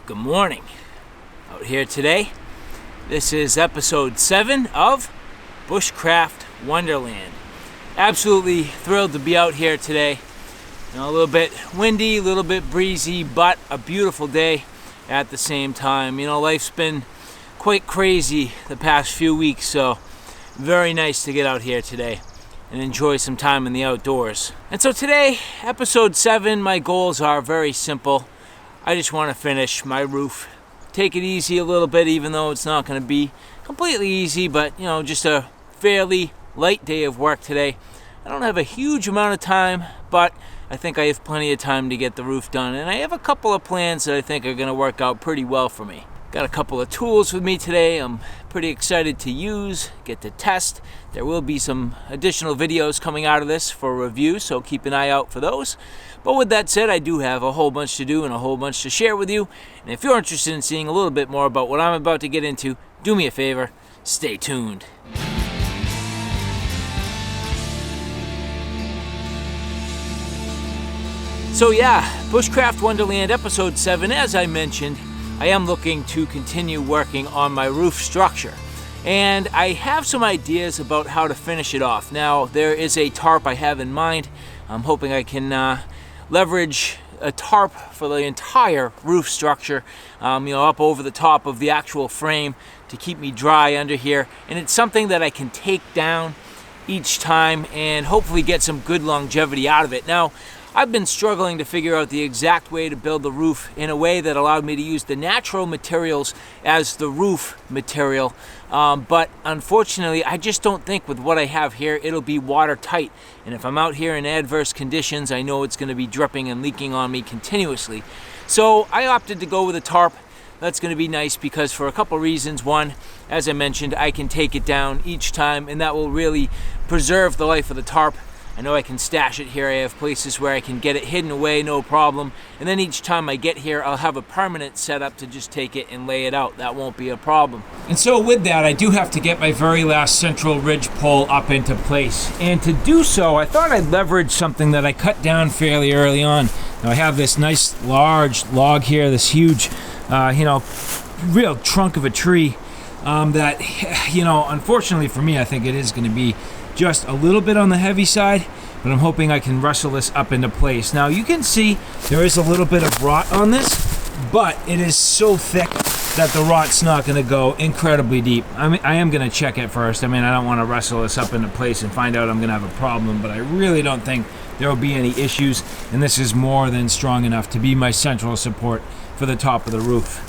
Good morning. Out here today. This is episode 7 of Bushcraft Wonderland. Absolutely thrilled to be out here today. You know, a little bit windy, a little bit breezy, but a beautiful day at the same time. You know, life's been quite crazy the past few weeks, so very nice to get out here today and enjoy some time in the outdoors. And so today, episode 7, my goals are very simple. I just want to finish my roof. Take it easy a little bit, even though it's not going to be completely easy, but you know, just a fairly light day of work today. I don't have a huge amount of time, but I think I have plenty of time to get the roof done, and I have a couple of plans that I think are going to work out pretty well for me. Got a couple of tools with me today I'm pretty excited to use, get to test. There will be some additional videos coming out of this for review, so keep an eye out for those. But with that said, I do have a whole bunch to do and a whole bunch to share with you. And if you're interested in seeing a little bit more about what I'm about to get into, do me a favor, stay tuned. So yeah, Bushcraft Wonderland episode 7, as I mentioned, I am looking to continue working on my roof structure. And I have some ideas about how to finish it off. Now, there is a tarp I have in mind. I'm hoping I can leverage a tarp for the entire roof structure, up over the top of the actual frame to keep me dry under here. And it's something that I can take down each time and hopefully get some good longevity out of it. Now, I've been struggling to figure out the exact way to build the roof in a way that allowed me to use the natural materials as the roof material. But unfortunately, I just don't think with what I have here, it'll be watertight. And if I'm out here in adverse conditions, I know it's going to be dripping and leaking on me continuously. So I opted to go with a tarp. That's going to be nice because for a couple reasons. One, as I mentioned, I can take it down each time, and that will really preserve the life of the tarp. I know I can stash it here. I have places where I can get it hidden away, no problem. And then each time I get here, I'll have a permanent setup to just take it and lay it out. That won't be a problem. And so with that, I do have to get my very last central ridge pole up into place. And to do so, I thought I'd leverage something that I cut down fairly early on. Now I have this nice large log here, this huge, real trunk of a tree that, unfortunately for me, I think it is going to be just a little bit on the heavy side, but I'm hoping I can wrestle this up into place. Now you can see there is a little bit of rot on this, but it is so thick that the rot's not going to go incredibly deep. I am going to check it first. I don't want to wrestle this up into place and find out I'm going to have a problem, but I really don't think there will be any issues, and this is more than strong enough to be my central support for the top of the roof.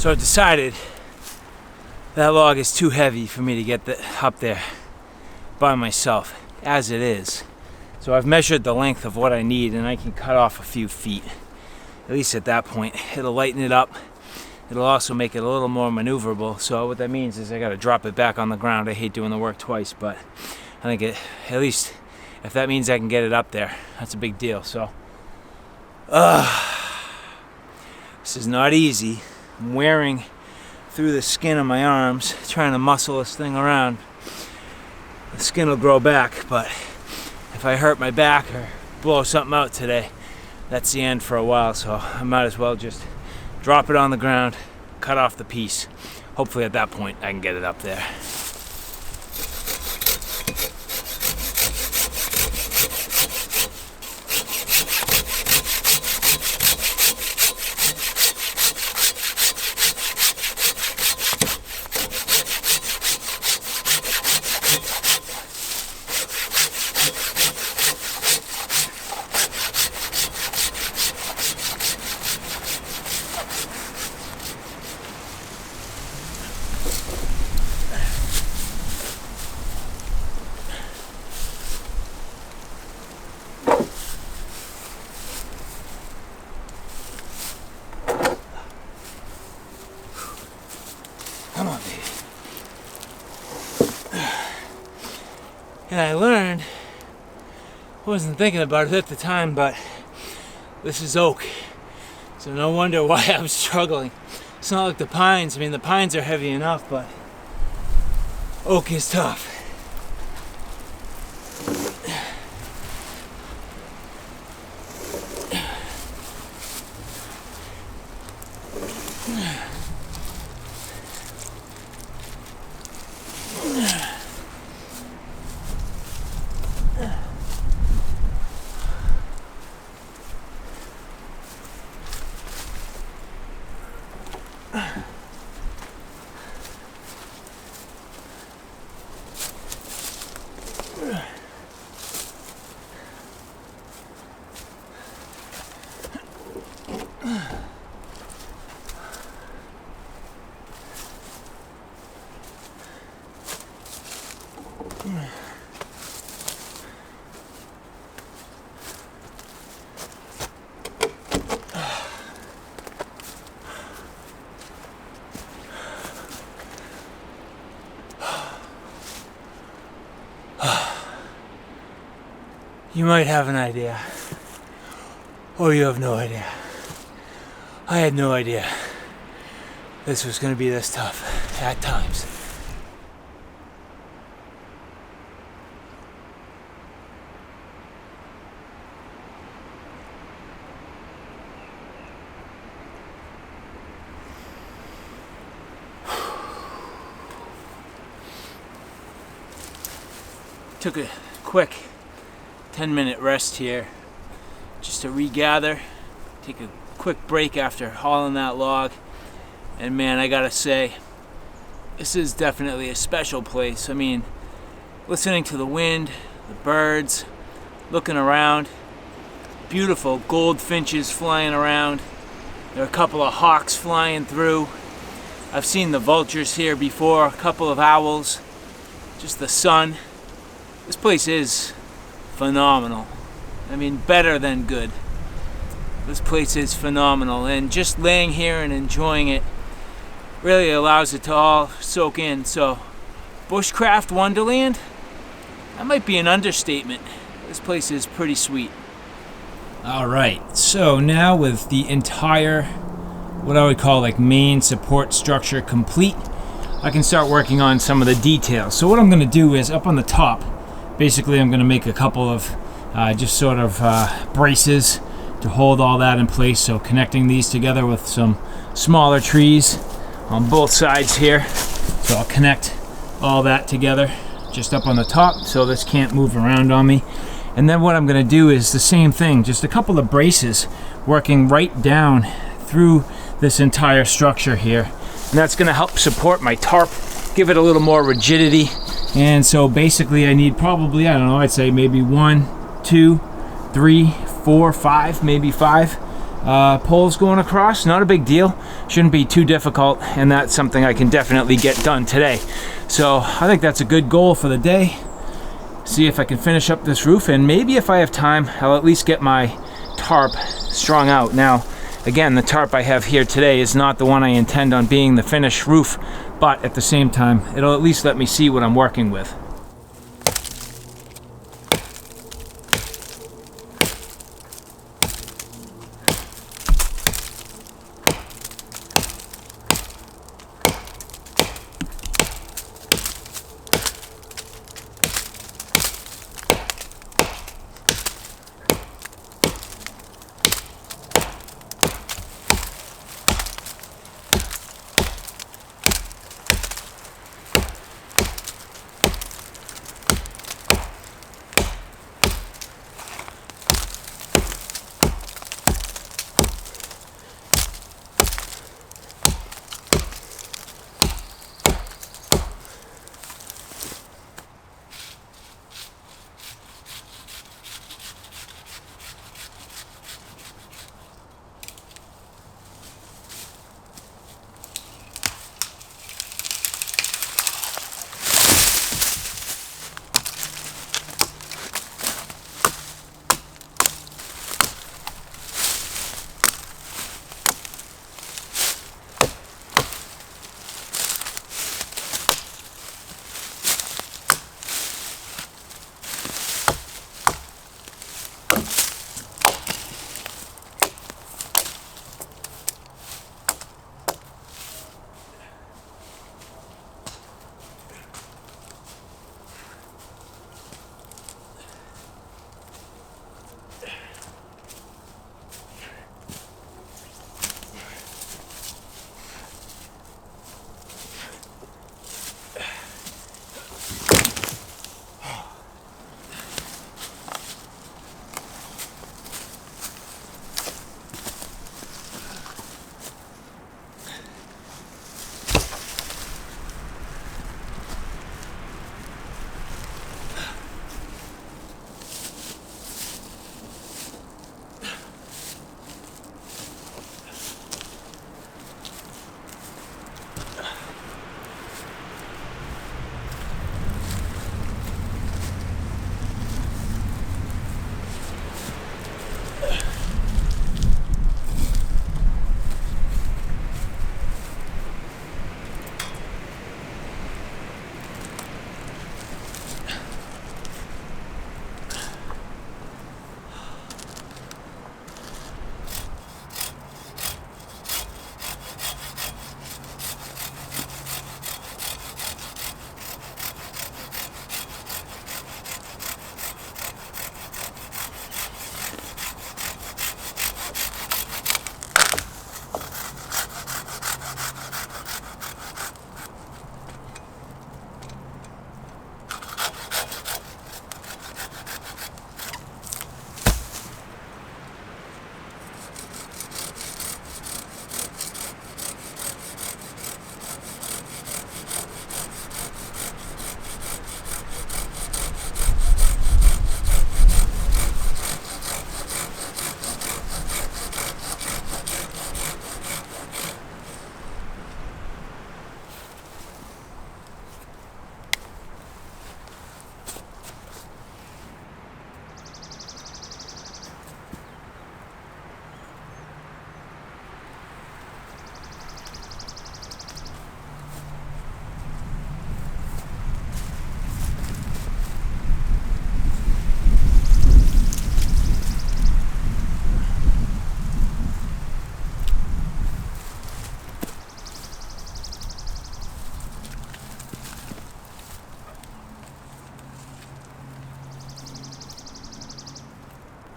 So I've decided that log is too heavy for me to get up there by myself, as it is. So I've measured the length of what I need, and I can cut off a few feet. At least at that point, it'll lighten it up. It'll also make it a little more maneuverable. So what that means is I gotta drop it back on the ground. I hate doing the work twice, but I think at least if that means I can get it up there, that's a big deal. So, this is not easy. I'm wearing through the skin of my arms, trying to muscle this thing around. The skin will grow back, but if I hurt my back or blow something out today, that's the end for a while. So I might as well just drop it on the ground, cut off the piece. Hopefully at that point I can get it up there. Come on, baby. And I learned, I wasn't thinking about it at the time, but this is oak. So no wonder why I'm struggling. It's not like the pines. I mean, the pines are heavy enough, but oak is tough. You might have an idea, or you have no idea. I had no idea this was going to be this tough at times. Took a quick 10-minute rest here just to regather, take a quick break after hauling that log, and man, I gotta say, this is definitely a special place. I mean, listening to the wind, the birds, looking around, beautiful goldfinches flying around. There are a couple of hawks flying through. I've seen the vultures here before, a couple of owls, just the sun. This place is phenomenal. I mean, better than good. This place is phenomenal, and just laying here and enjoying it really allows it to all soak in. So, Bushcraft Wonderland? That might be an understatement. This place is pretty sweet. Alright, so now with the entire, what I would call like main support structure complete, I can start working on some of the details. So what I'm going to do is up on the top, basically I'm going to make a couple of just sort of braces to hold all that in place. So connecting these together with some smaller trees on both sides here. So I'll connect all that together just up on the top so this can't move around on me. And then what I'm going to do is the same thing, just a couple of braces working right down through this entire structure here. And that's going to help support my tarp, give it a little more rigidity. And so basically I need probably, I don't know, I'd say maybe 1, 2, 3, 4, 5, maybe 5 Poles going across, not a big deal, shouldn't be too difficult, and that's something I can definitely get done today. So I think that's a good goal for the day. See if I can finish up this roof, and maybe if I have time, I'll at least get my tarp strung out. Now, again, the tarp I have here today is not the one I intend on being the finished roof, but at the same time, it'll at least let me see what I'm working with.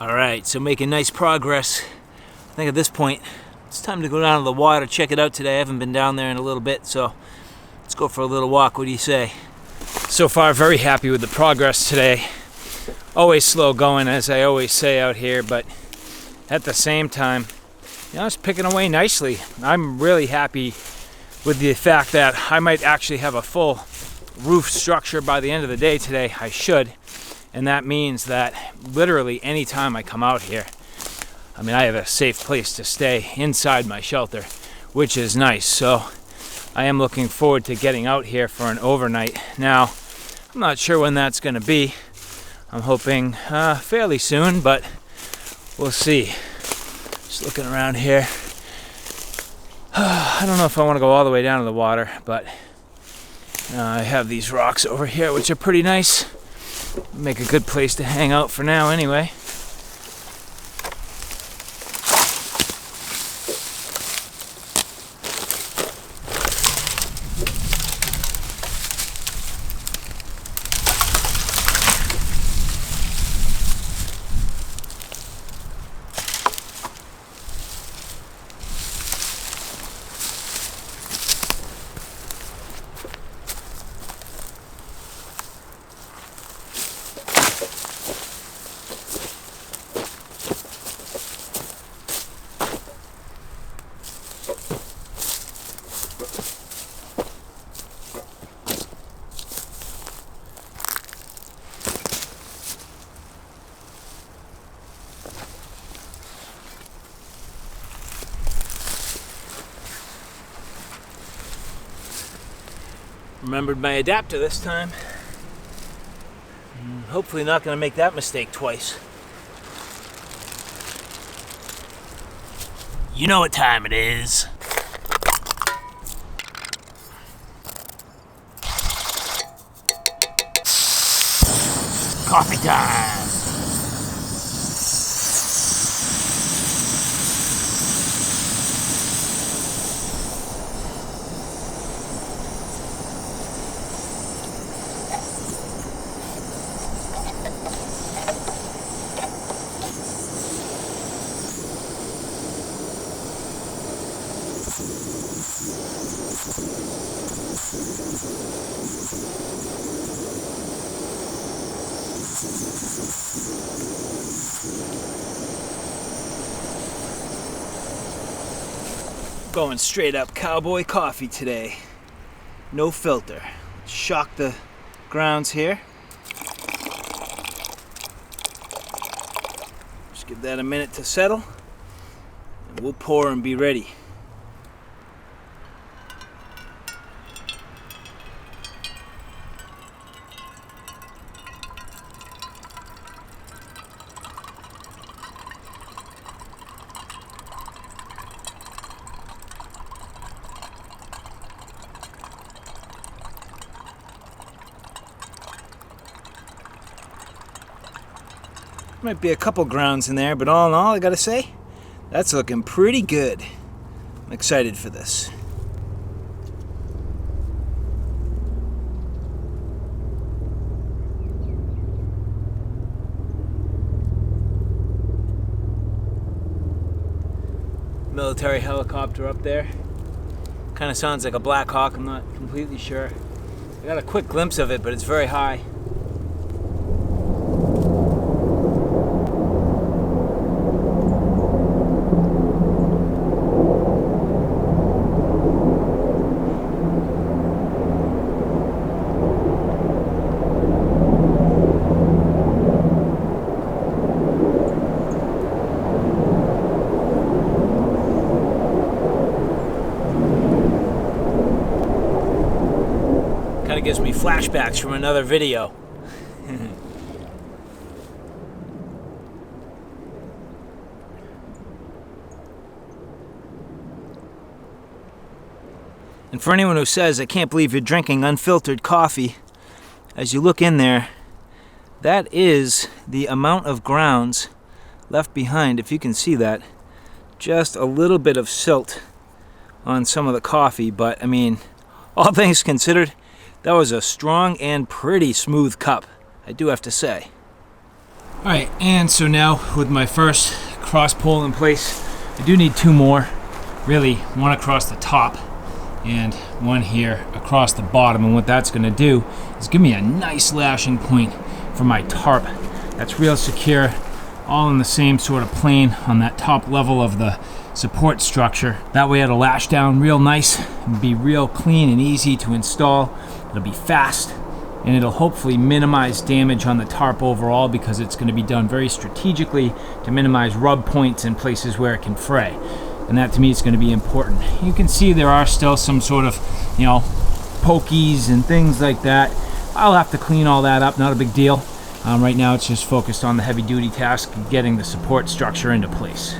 Alright, so making nice progress. I think at this point, it's time to go down to the water, check it out today. I haven't been down there in a little bit, so let's go for a little walk. What do you say? So far, very happy with the progress today. Always slow going, as I always say out here, but at the same time, you know, it's picking away nicely. I'm really happy with the fact that I might actually have a full roof structure by the end of the day today. I should. And that means that literally anytime I come out here, I mean, I have a safe place to stay inside my shelter, which is nice. So I am looking forward to getting out here for an overnight. Now, I'm not sure when that's going to be. I'm hoping fairly soon, but we'll see. Just looking around here. I don't know if I want to go all the way down to the water, but I have these rocks over here, which are pretty nice. Make a good place to hang out for now anyway. Remembered my adapter this time. Hopefully not going to make that mistake twice. You know what time it is. Coffee time. Going straight up cowboy coffee today. No filter. Shock the grounds here. Just give that a minute to settle, and we'll pour and be ready. Might be a couple grounds in there, but all in all, I gotta say, that's looking pretty good. I'm excited for this. Military helicopter up there. Kind of sounds like a Black Hawk, I'm not completely sure. I got a quick glimpse of it, but it's very high. Gives me flashbacks from another video. And for anyone who says, I can't believe you're drinking unfiltered coffee, as you look in there, that is the amount of grounds left behind, if you can see that. Just a little bit of silt on some of the coffee, but I mean, all things considered, that was a strong and pretty smooth cup, I do have to say. Alright, and so now with my first cross pole in place, I do need two more. Really, one across the top and one here across the bottom. And what that's going to do is give me a nice lashing point for my tarp. That's real secure, all in the same sort of plane on that top level of the support structure. That way it'll lash down real nice and be real clean and easy to install. It'll be fast, and it'll hopefully minimize damage on the tarp overall, because it's going to be done very strategically to minimize rub points in places where it can fray. And that to me is going to be important. You can see there are still some sort of, you know, pokies and things like that. I'll have to clean all that up, not a big deal. Right now it's just focused on the heavy duty task of getting the support structure into place.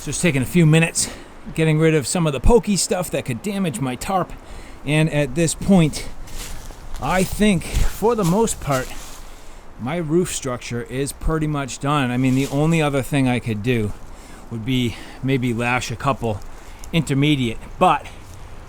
Just taking a few minutes, getting rid of some of the pokey stuff that could damage my tarp. And at this point, I think for the most part, my roof structure is pretty much done. I mean, the only other thing I could do would be maybe lash a couple intermediate, but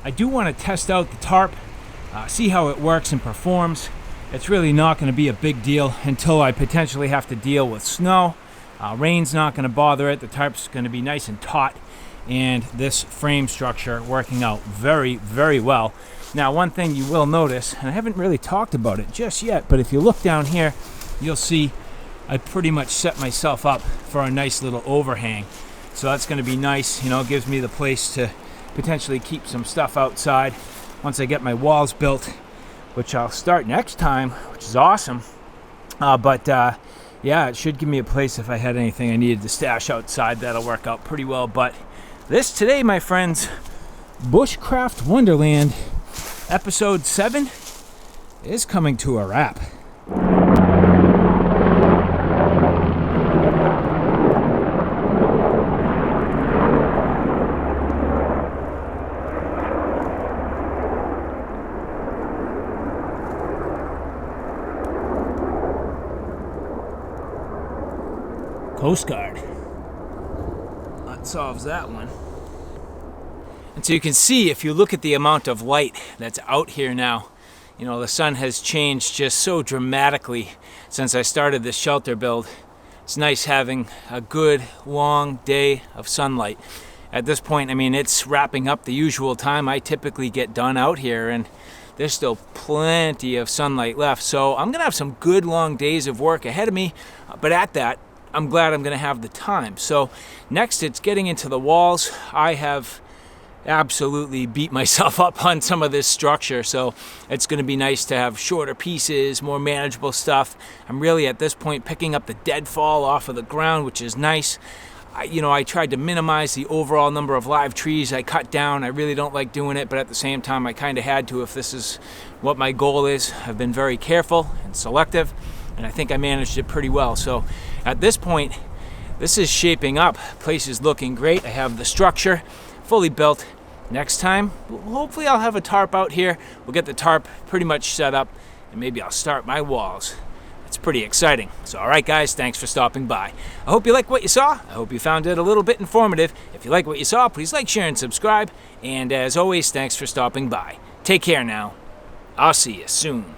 I do want to test out the tarp, see how it works and performs. It's really not going to be a big deal until I potentially have to deal with snow. Rain's not going to bother it. The tarp's going to be nice and taut, and this frame structure working out very, very well. Now, one thing you will notice, and I haven't really talked about it just yet, but if you look down here, you'll see I pretty much set myself up for a nice little overhang. So that's going to be nice. You know, it gives me the place to potentially keep some stuff outside once I get my walls built, which I'll start next time, which is awesome. Yeah, it should give me a place if I had anything I needed to stash outside. That'll work out pretty well. But this today, my friends, Bushcraft Wonderland episode 7 is coming to a wrap. Coast Guard. That solves that one. And so you can see, if you look at the amount of light that's out here now, you know, the sun has changed just so dramatically since I started this shelter build. It's nice having a good long day of sunlight. At this point, I mean, it's wrapping up the usual time I typically get done out here, and there's still plenty of sunlight left. So I'm gonna have some good long days of work ahead of me, but at that, I'm glad I'm gonna have the time. So next, it's getting into the walls. I have absolutely beat myself up on some of this structure, so it's going to be nice to have shorter pieces, more manageable stuff. I'm really at this point picking up the deadfall off of the ground, which is nice. I tried to minimize the overall number of live trees I cut down. I really don't like doing it, but at the same time I kind of had to if this is what my goal is. I've been very careful and selective, and I think I managed it pretty well. So at this point, this is shaping up. Place is looking great. I have the structure fully built. Next time, hopefully I'll have a tarp out here. We'll get the tarp pretty much set up, and maybe I'll start my walls. It's pretty exciting. So all right guys, thanks for stopping by. I hope you like what you saw. I hope you found it a little bit informative. If you like what you saw, please like, share, and subscribe. And as always, thanks for stopping by. Take care now. I'll see you soon.